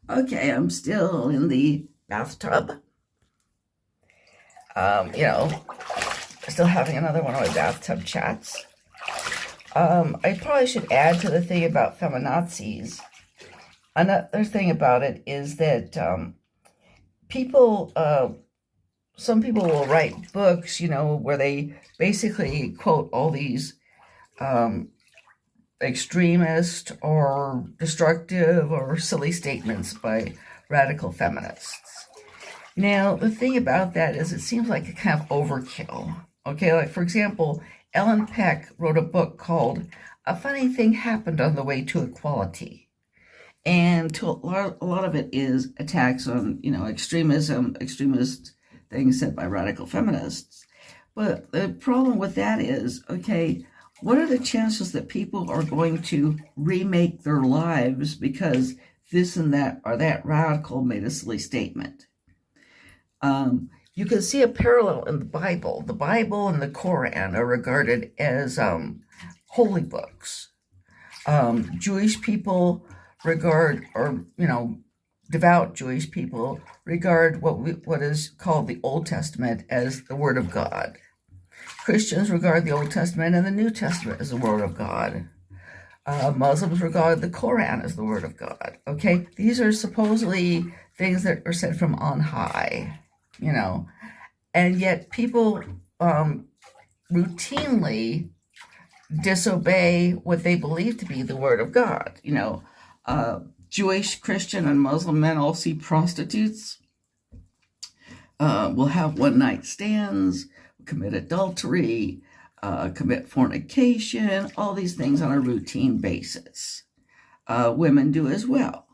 Okay, I'm still in the bathtub. You know, still having another one of my bathtub chats. I probably should add to the thing about feminazis. Another thing about it is that people, some people will write books, where they basically quote all these extremist or destructive or silly statements by radical feminists. Now, the thing about that is it seems like a kind of overkill. Okay, like for example, Ellen Peck wrote a book called A Funny Thing Happened on the Way to Equality. And a lot of it is attacks on, extremism, extremist things said by radical feminists. But the problem with that is, okay, what are the chances that people are going to remake their lives because this and that or that radical made a silly statement? You can see a parallel in the Bible. The Bible and the Koran are regarded as holy books. Jewish people regard, or devout Jewish people regard what is called the Old Testament as the Word of God. Christians regard the Old Testament and the New Testament as the Word of God. Muslims regard the Koran as the Word of God. Okay, these are supposedly things that are said from on high, and yet people routinely disobey what they believe to be the Word of God. Jewish, Christian, and Muslim men all see prostitutes, will have one-night stands, commit adultery, commit fornication, all these things on a routine basis. Women do as well.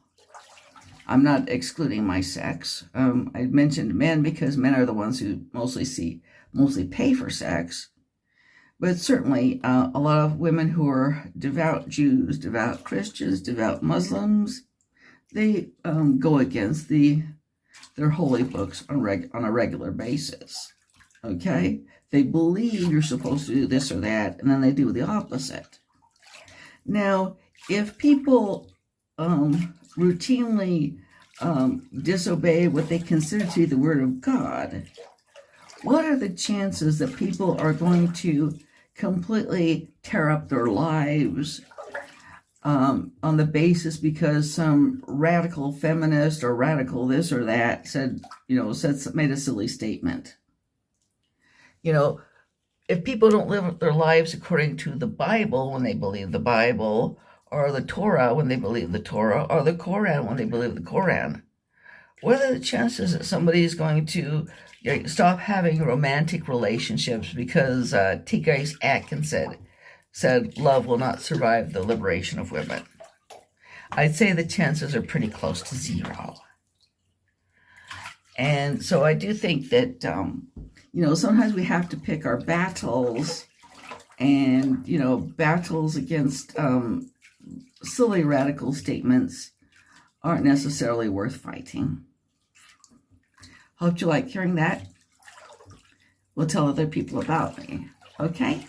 I'm not excluding my sex. I mentioned men because men are the ones who mostly pay for sex. But certainly a lot of women who are devout Jews, devout Christians, devout Muslims, they go against their holy books on a regular basis. Okay? They believe you're supposed to do this or that, and then they do the opposite. Now, if people routinely disobey what they consider to be the Word of God, what are the chances that people are going to completely tear up their lives on the basis because some radical feminist or radical this or that made a silly statement? If people don't live their lives according to the Bible when they believe the Bible, or the Torah when they believe the Torah, or the Koran when they believe the Koran, what are the chances that somebody is going to stop having romantic relationships because T. Grace Atkins said love will not survive the liberation of women? I'd say the chances are pretty close to zero. And so I do think that, sometimes we have to pick our battles, and, battles against silly radical statements aren't necessarily worth fighting. Hope you like hearing that. We'll tell other people about me. Okay?